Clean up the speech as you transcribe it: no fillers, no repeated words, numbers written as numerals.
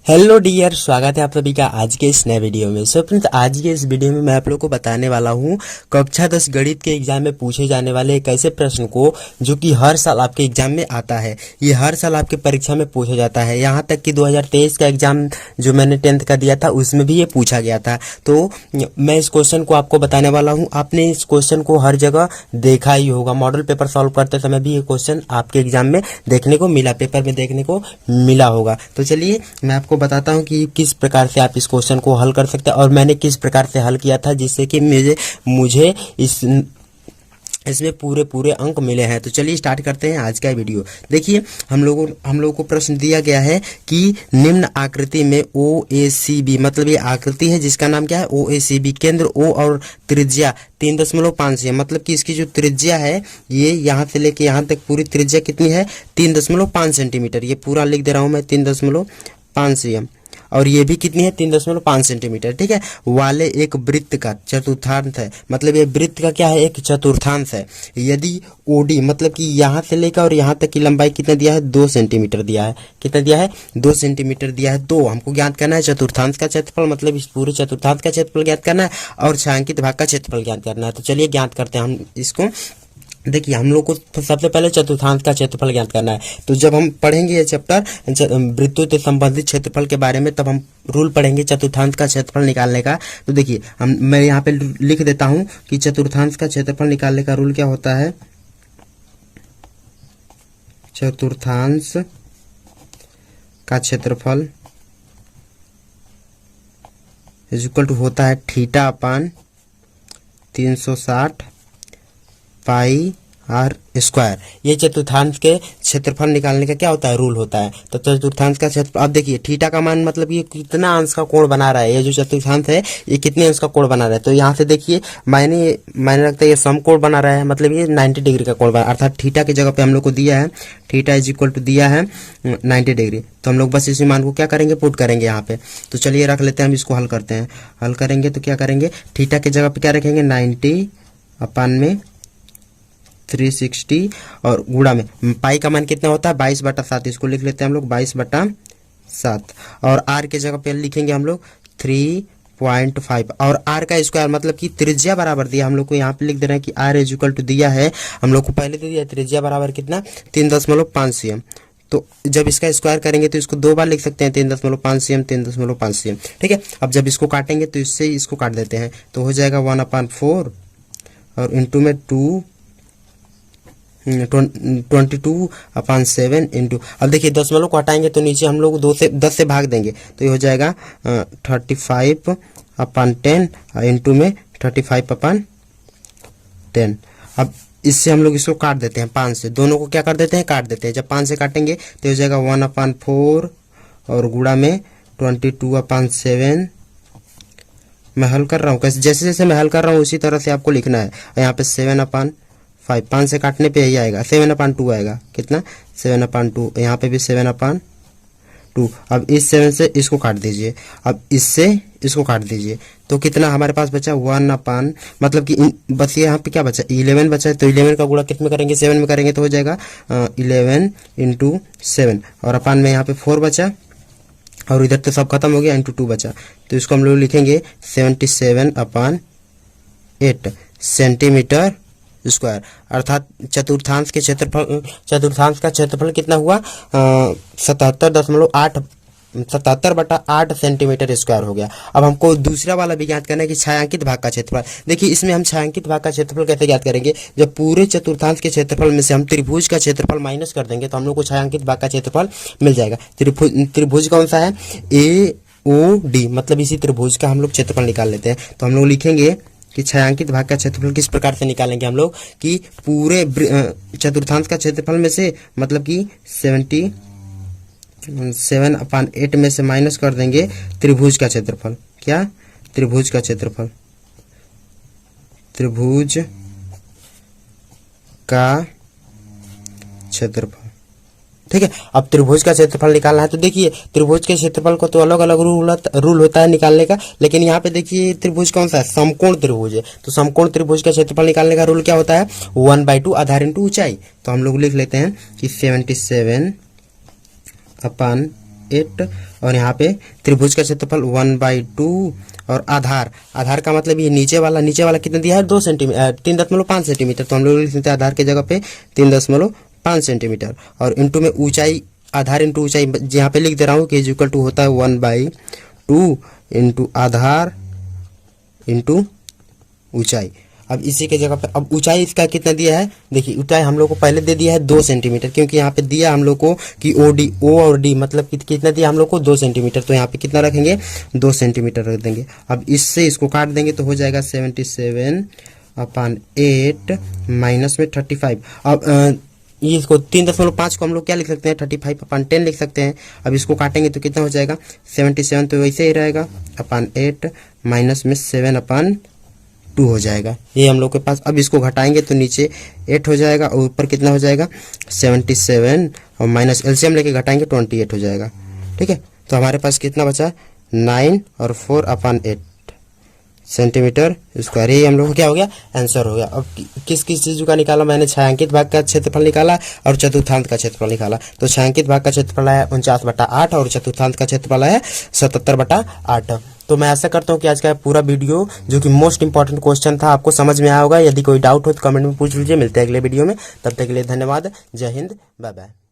Hello dear, स्वागत है आप सभी का आज के इस नए वीडियो में। सो फ्रेंड्स, आज के इस वीडियो में मैं आप लोग को बताने वाला हूँ कक्षा 10 गणित के एग्जाम में पूछे जाने वाले एक ऐसे प्रश्न को जो कि हर साल आपके एग्जाम में आता है। ये हर साल आपके परीक्षा में पूछा जाता है। यहाँ तक कि 2023 का एग्जाम जो मैंने 10th का दिया था उसमें भी ये पूछा गया था। तो मैं इस क्वेश्चन को आपको बताने वाला हूँ। आपने इस क्वेश्चन को हर जगह देखा ही होगा। मॉडल पेपर सॉल्व करते समय भी ये क्वेश्चन आपके एग्जाम में देखने को मिला, पेपर में देखने को मिला होगा। तो चलिए मैं आपको बताता हूं कि किस प्रकार से आप इस क्वेश्चन को हल कर सकते हैं और मैंने किस प्रकार से हल किया था जिससे कि मुझे इसमें पूरे अंक मिले हैं। तो चलिए स्टार्ट करते हैं आज का वीडियो। देखिए, हम लोगों को प्रश्न दिया गया है कि निम्न आकृति में OACB, मतलब ये आकृति है जिसका नाम क्या है OACB, केंद्र O और त्रिज्या 3.5 है। मतलब कि इसकी जो त्रिज्या है ये यहाँ से लेके यहाँ तक पूरी त्रिज्या कितनी है 3.5 सेंटीमीटर। ये पूरा लिख दे रहा हूँ मैं 3.5 cm। और ये भी कितनी है 3.5 सेंटीमीटर। ठीक है, वाले एक वृत्त का चतुर्थांश है। मतलब ये वृत्त का क्या है, एक चतुर्थांश है। यदि OD मतलब कि यहाँ से लेकर और यहाँ तक की लंबाई कितना दिया है 2 सेंटीमीटर दिया है। कितना दिया है 2 सेंटीमीटर दिया है। तो हमको ज्ञात करना है चतुर्थांश का क्षेत्रफल, मतलब इस पूरे चतुर्थांश का क्षेत्रफल ज्ञात करना है और छायांकित भाग का क्षेत्रफल ज्ञात करना है। तो चलिए ज्ञात करते हैं हम इसको। देखिए, हम लोग को सबसे पहले चतुर्थांश का क्षेत्रफल ज्ञात करना है। तो जब हम पढ़ेंगे ये चैप्टर वृत्तों से संबंधित क्षेत्रफल के बारे में, तब हम रूल पढ़ेंगे चतुर्थांश का क्षेत्रफल निकालने का। तो देखिए, मैं यहाँ पे लिख देता हूँ कि चतुर्थांश का क्षेत्रफल निकालने का रूल क्या होता है। चतुर्थांश का क्षेत्रफल इक्वल टू होता है theta upon 360 pi r square. ये चतुर्थांश के क्षेत्रफल निकालने का क्या होता है, रूल होता है। तो चतुर्थांश का क्षेत्रफल, अब देखिए थीटा का मान मतलब ये कितना अंश का कोण बना रहा है। ये जो चतुर्थांश है ये कितने अंश का कोण बना रहा है। तो यहाँ से देखिए मैंने लगता है ये समकोण बना रहा है, मतलब ये 90 डिग्री का कोण बना, अर्थात थीटा की जगह पे हम लोग को दिया है थीटा इज इक्वल टू दिया है 90 डिग्री। तो हम लोग बस इसी मान को क्या करेंगे, पुट करेंगे यहाँ पे। तो चलिए रख लेते हैं, हम इसको हल करते हैं। हल करेंगे तो क्या करेंगे, थीटा की जगह पे क्या रखेंगे 90 अपान में 360 और गुणा में पाई का मान कितना होता है 22/7। इसको लिख लेते हैं हम लोग 22/7। और आर के जगह पे लिखेंगे हम लोग 3.5 और आर का स्क्वायर, मतलब कि त्रिज्या बराबर दिया हम लोग को। यहाँ पे लिख दे रहे हैं कि आर इज इक्वल टू दिया है हम लोग को, पहले दे दिया त्रिज्या बराबर कितना 3.5 cm। तो जब इसका स्क्वायर करेंगे तो इसको 2 बार लिख सकते हैं 3.5 cm 3.5 cm। ठीक है, अब जब इसको काटेंगे तो इससे इसको काट देते हैं तो हो जाएगा 1/4 और इंटू में 22/7 इंटू। अब देखिए 10 को हटाएंगे तो नीचे हम लोग 10 से भाग देंगे तो ये हो जाएगा 35/10 इंटू में 35/10। अब इससे हम लोग इसको काट देते हैं 5 से, दोनों को क्या कर देते हैं, काट देते हैं। जब 5 से काटेंगे तो हो जाएगा 1/4 और गुणा में 22/7। मैं हल कर रहा हूँ, कैसे जैसे जैसे मैं हल कर रहा हूँ उसी तरह से आपको लिखना है। यहाँ पे 7/5, 5 से काटने पे यही आएगा 7/2 आएगा। कितना 7/2। यहाँ पे भी 7/2। अब इस 7 से इसको काट दीजिए, अब इससे इसको काट दीजिए तो कितना हमारे पास बचा 1/, मतलब कि बस ये यहाँ पे क्या बचा 11 बचा है। तो 11 का गुणा कितने करेंगे 7 में करेंगे तो हो जाएगा 11 इंटू 7 और अपान में यहाँ पे 4 बचा और इधर तो सब खत्म हो गया, इंटू 2 बचा। तो इसको हम लोग लिखेंगे 77/8 सेंटीमीटर स्क्वायर। अर्थात चतुर्थांश का क्षेत्रफल कितना हुआ 77/8 सेंटीमीटर स्क्वायर हो गया। अब हमको दूसरा वाला भी ज्ञात करना है कि छायांकित भाग का क्षेत्रफल। देखिए, इसमें हम छायांकित भाग का क्षेत्रफल कैसे ज्ञात करेंगे, जब पूरे चतुर्थांश के क्षेत्रफल में से हम त्रिभुज का क्षेत्रफल माइनस कर देंगे तो हम लोग को छायांकित भाग का क्षेत्रफल मिल जाएगा। त्रिभुज कौन सा है AOD, मतलब इसी त्रिभुज का हम लोग क्षेत्रफल निकाल लेते हैं। तो हम लोग लिखेंगे कि छायांकित भाग का क्षेत्रफल किस प्रकार से निकालेंगे हम लोग, कि पूरे चतुर्थांश का क्षेत्रफल में से, मतलब कि 77/8 में से माइनस कर देंगे त्रिभुज का क्षेत्रफल। क्या, त्रिभुज का क्षेत्रफल, त्रिभुज का क्षेत्रफल। ठीक है, अब त्रिभुज का क्षेत्रफल निकालना है। तो देखिए, त्रिभुज के क्षेत्रफल को तो अलग अलग रूल होता है निकालने का, लेकिन यहाँ पे देखिए त्रिभुज कौन सा है, समकोण त्रिभुज है। तो समकोण त्रिभुज का क्षेत्रफल निकालने का रूल क्या होता है 1/2 आधार इंटू ऊंचाई। तो हम लोग लिख लेते हैं कि 77/8 8 और यहाँ पे त्रिभुज का क्षेत्रफल 1/2 और आधार का मतलब ये नीचे वाला कितना दिया है 2 सेंटीमीटर 3.5 सेंटीमीटर, तो हम लोग लिख सकते हैं आधार के जगह पे 3.5 सेंटीमीटर और इंटू में ऊंचाई, आधार इंटू ऊंचाई यहाँ पे लिख दे रहा हूँ कि इक्वल टू होता है 1/2 इंटू आधार इंटू ऊंचाई। अब इसी के जगह पे अब ऊंचाई इसका कितना दिया है, देखिए ऊंचाई हम लोग को पहले दे दिया है 2 सेंटीमीटर, क्योंकि यहाँ पे दिया हम लोग को कि ओ और डी मतलब कितना दिया हम लोग को 2 सेंटीमीटर, तो यहाँ पे कितना रखेंगे 2 सेंटीमीटर रख देंगे। अब इससे इसको काट देंगे तो हो जाएगा 77/8 माइनस में 35। अब ये इसको 3.5 को हम लोग क्या लिख सकते हैं 35/10 लिख सकते हैं। अब इसको काटेंगे तो कितना हो जाएगा 77, तो वैसे ही रहेगा अपन 8 माइनस में 7/2 हो जाएगा, ये हम लोग के पास। अब इसको घटाएंगे तो नीचे 8 हो जाएगा और ऊपर कितना हो जाएगा 77 और माइनस एलसीएम लेके घटाएंगे 28 हो जाएगा। ठीक है, तो हमारे पास कितना बचा 9 और 4/8 सेंटीमीटर स्क्वायर, ये हम लोग को क्या हो गया आंसर हो गया। अब किस चीज का निकाला मैंने, छायांकित भाग का क्षेत्रफल निकाला और चतुर्थांश का क्षेत्रफल निकाला। तो छायांकित भाग का क्षेत्रफल है 49/8 और चतुर्थांश का क्षेत्रफल है 77/8। तो मैं ऐसा करता हूँ कि आज का पूरा वीडियो जो कि मोस्ट इंपॉर्टेंट क्वेश्चन था आपको समझ में आया होगा। यदि कोई डाउट हो तो कमेंट में पूछ लीजिए। मिलते हैं अगले वीडियो में, तब तक के लिए धन्यवाद। जय हिंद, बाय बाय।